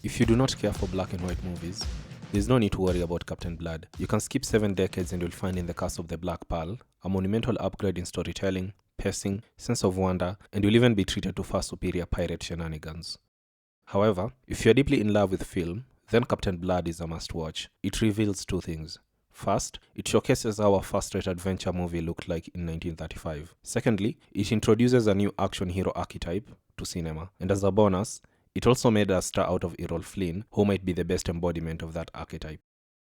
If you do not care for black and white movies, there's no need to worry about Captain Blood. You can skip 7 decades and you'll find in the cast of The Black Pearl a monumental upgrade in storytelling, pacing, sense of wonder, and you'll even be treated to far superior pirate shenanigans. However, if you're deeply in love with film, then Captain Blood is a must-watch. It reveals 2 things. First, it showcases how a first-rate adventure movie looked like in 1935. Secondly, it introduces a new action hero archetype to cinema. And as a bonus, it also made a star out of Errol Flynn, who might be the best embodiment of that archetype.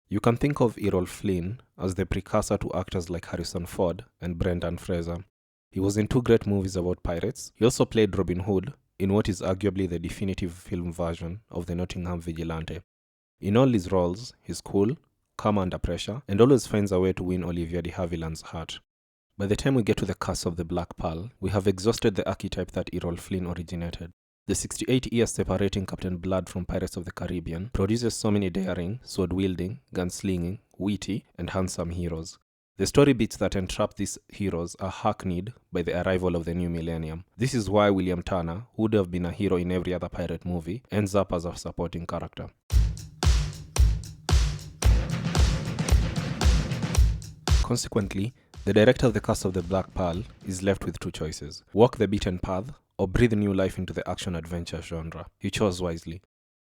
You can think of Errol Flynn as the precursor to actors like Harrison Ford and Brendan Fraser. He was in 2 great movies about pirates. He also played Robin Hood in what is arguably the definitive film version of the Nottingham Vigilante. In all his roles, he's cool, calm under pressure, and always finds a way to win Olivia de Havilland's heart. By the time we get to the cast of The Black Pearl, we have exhausted the archetype that Errol Flynn originated. The 68 years separating Captain Blood from Pirates of the Caribbean produces so many daring, sword-wielding, gunslinging, witty, and handsome heroes. The story beats that entrap these heroes are hackneyed by the arrival of the new millennium. This is why William Turner, who would have been a hero in every other pirate movie, ends up as a supporting character. Consequently, the director of the cast of The Black Pearl is left with 2 choices: walk the beaten path or breathe new life into the action-adventure genre. He chose wisely.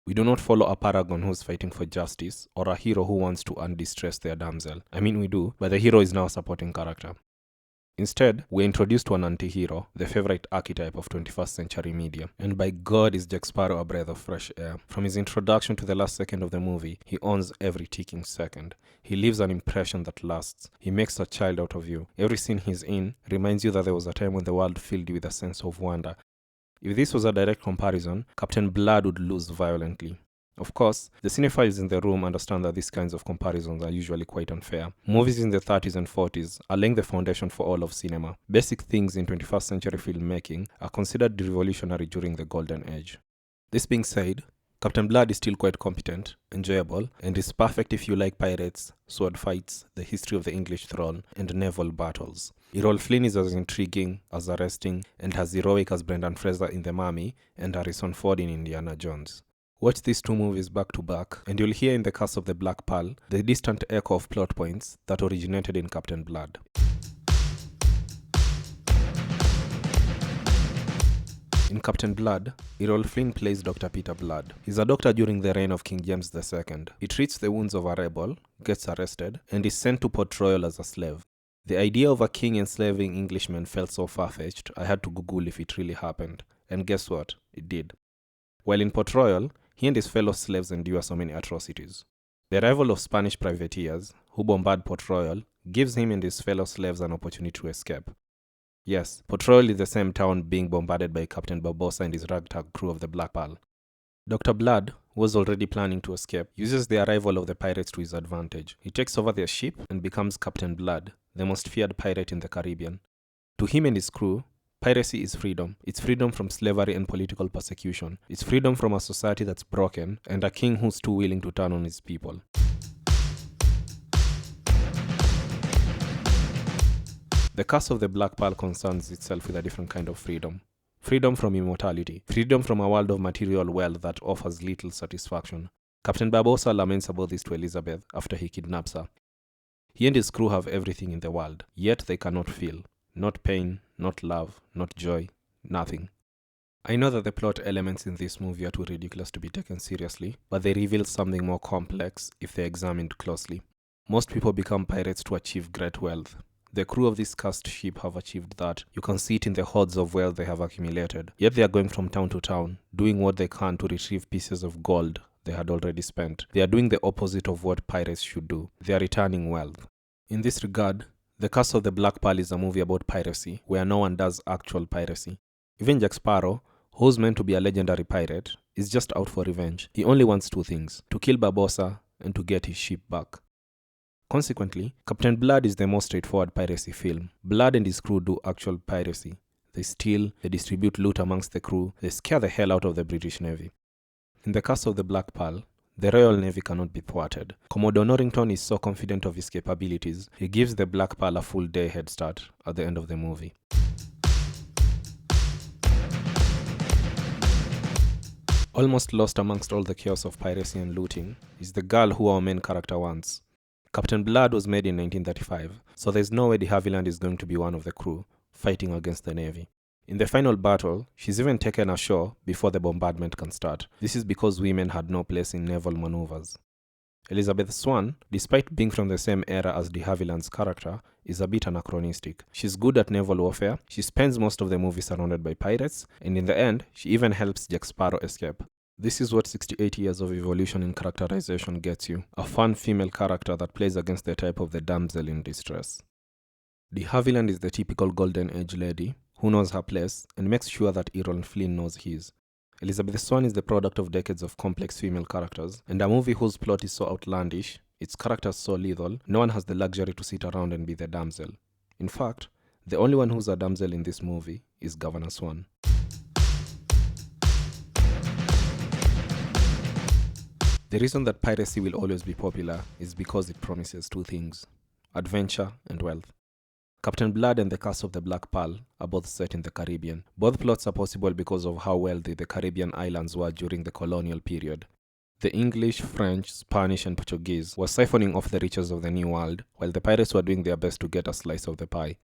We do not follow a paragon who's fighting for justice or a hero who wants to undistress their damsel. I mean, we do, but the hero is now a supporting character. Instead, we're introduced to an anti-hero, the favorite archetype of 21st century media. And by God is Jack Sparrow a breath of fresh air. From his introduction to the last second of the movie, he owns every ticking second. He leaves an impression that lasts. He makes a child out of you. Every scene he's in reminds you that there was a time when the world filled you with a sense of wonder. If this was a direct comparison, Captain Blood would lose violently. Of course, the cinephiles in the room understand that these kinds of comparisons are usually quite unfair. Movies in the 30s and 40s are laying the foundation for all of cinema. Basic things in 21st century filmmaking are considered revolutionary during the golden age. This being said, Captain Blood is still quite competent, enjoyable, and is perfect if you like pirates, sword fights, the history of the English throne, and naval battles. Errol Flynn is as intriguing, as arresting, and as heroic as Brendan Fraser in The Mummy and Harrison Ford in Indiana Jones. Watch these 2 movies back to back, and you'll hear in the cast of The Black Pearl the distant echo of plot points that originated in Captain Blood. In Captain Blood, Errol Flynn plays Dr. Peter Blood. He's a doctor during the reign of King James II. He treats the wounds of a rebel, gets arrested, and is sent to Port Royal as a slave. The idea of a king enslaving Englishmen felt so far-fetched, I had to Google if it really happened. And guess what? It did. While in Port Royal, he and his fellow slaves endure so many atrocities. The arrival of Spanish privateers, who bombard Port Royal, gives him and his fellow slaves an opportunity to escape. Yes, Port Royal is the same town being bombarded by Captain Barbossa and his ragtag crew of the Black Pearl. Dr. Blood, who was already planning to escape, uses the arrival of the pirates to his advantage. He takes over their ship and becomes Captain Blood, the most feared pirate in the Caribbean. To him and his crew, piracy is freedom. It's freedom from slavery and political persecution. It's freedom from a society that's broken and a king who's too willing to turn on his people. The cast of The Black Pearl concerns itself with a different kind of freedom. Freedom from immortality. Freedom from a world of material wealth that offers little satisfaction. Captain Barbossa laments about this to Elizabeth after he kidnaps her. He and his crew have everything in the world, yet they cannot feel. Not pain, not love, not joy, nothing. I know that the plot elements in this movie are too ridiculous to be taken seriously, but they reveal something more complex if they're examined closely. Most people become pirates to achieve great wealth. The crew of this cursed ship have achieved that. You can see it in the hordes of wealth they have accumulated. Yet they are going from town to town, doing what they can to retrieve pieces of gold they had already spent. They are doing the opposite of what pirates should do. They are returning wealth. In this regard, The Curse of the Black Pearl is a movie about piracy, where no one does actual piracy. Even Jack Sparrow, who's meant to be a legendary pirate, is just out for revenge. He only wants 2 things: to kill Barbossa and to get his ship back. Consequently, Captain Blood is the most straightforward piracy film. Blood and his crew do actual piracy. They steal, they distribute loot amongst the crew, they scare the hell out of the British Navy. In The Curse of the Black Pearl, the Royal Navy cannot be thwarted. Commodore Norrington is so confident of his capabilities, he gives the Black Pearl a full day head start at the end of the movie. Almost lost amongst all the chaos of piracy and looting is the girl who our main character wants. Captain Blood was made in 1935, so there's no way de Havilland is going to be one of the crew fighting against the Navy. In the final battle, she's even taken ashore before the bombardment can start. This is because women had no place in naval maneuvers. Elizabeth Swann, despite being from the same era as de Havilland's character, is a bit anachronistic. She's good at naval warfare, she spends most of the movie surrounded by pirates, and in the end, she even helps Jack Sparrow escape. This is what 68 years of evolution in characterization gets you, a fun female character that plays against the type of the damsel in distress. De Havilland is the typical golden age lady, who knows her place, and makes sure that Errol Flynn knows his. Elizabeth Swann is the product of decades of complex female characters, and a movie whose plot is so outlandish, its characters so lethal, no one has the luxury to sit around and be the damsel. In fact, the only one who's a damsel in this movie is Governor Swan. The reason that piracy will always be popular is because it promises two things: adventure and wealth. Captain Blood and the Curse of the Black Pearl are both set in the Caribbean. Both plots are possible because of how wealthy the Caribbean islands were during the colonial period. The English, French, Spanish, and Portuguese were siphoning off the riches of the New World, while the pirates were doing their best to get a slice of the pie.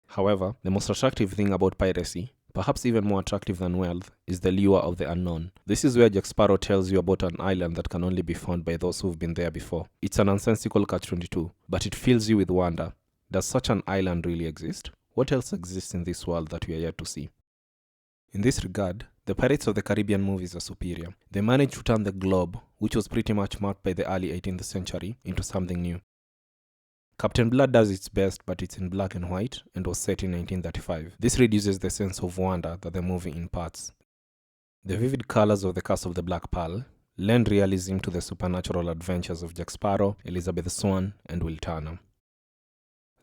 However, the most attractive thing about piracy, perhaps even more attractive than wealth, is the lure of the unknown. This is where Jack Sparrow tells you about an island that can only be found by those who've been there before. It's an nonsensical catch-22, but it fills you with wonder. Does such an island really exist? What else exists in this world that we are yet to see? In this regard, the Pirates of the Caribbean movies are superior. They managed to turn the globe, which was pretty much marked by the early 18th century, into something new. Captain Blood does its best, but it's in black and white and was set in 1935. This reduces the sense of wonder that the movie imparts. The vivid colors of the Curse of the Black Pearl lend realism to the supernatural adventures of Jack Sparrow, Elizabeth Swann, and Will Turner.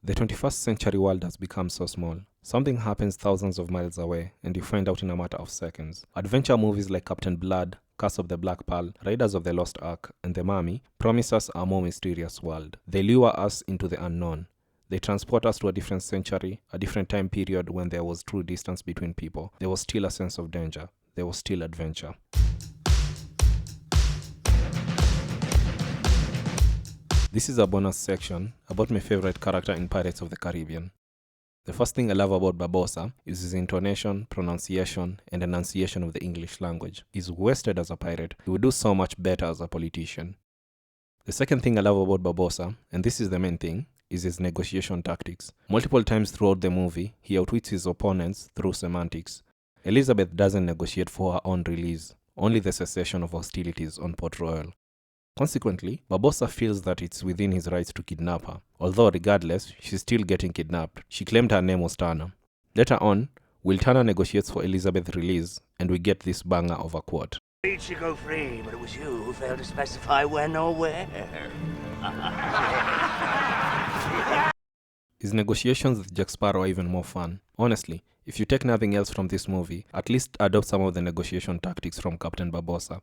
The 21st century world has become so small. Something happens thousands of miles away, and you find out in a matter of seconds. Adventure movies like Captain Blood, Curse of the Black Pearl, Raiders of the Lost Ark, and The Mummy promise us a more mysterious world. They lure us into the unknown. They transport us to a different century, a different time period when there was true distance between people. There was still a sense of danger. There was still adventure. This is a bonus section about my favorite character in Pirates of the Caribbean. The first thing I love about Barbossa is his intonation, pronunciation, and enunciation of the English language. He's wasted as a pirate. He would do so much better as a politician. The second thing I love about Barbossa, and this is the main thing, is his negotiation tactics. Multiple times throughout the movie, he outwits his opponents through semantics. Elizabeth doesn't negotiate for her own release, only the cessation of hostilities on Port Royal. Consequently, Barbossa feels that it's within his rights to kidnap her. Although regardless, she's still getting kidnapped. She claimed her name was Turner. Later on, Will Turner negotiates for Elizabeth's release, and we get this banger of a quote. Agreed to go free, but it was you who failed to specify when or where. His negotiations with Jack Sparrow are even more fun. Honestly, if you take nothing else from this movie, at least adopt some of the negotiation tactics from Captain Barbossa.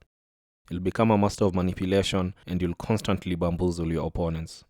You'll become a master of manipulation, and you'll constantly bamboozle your opponents.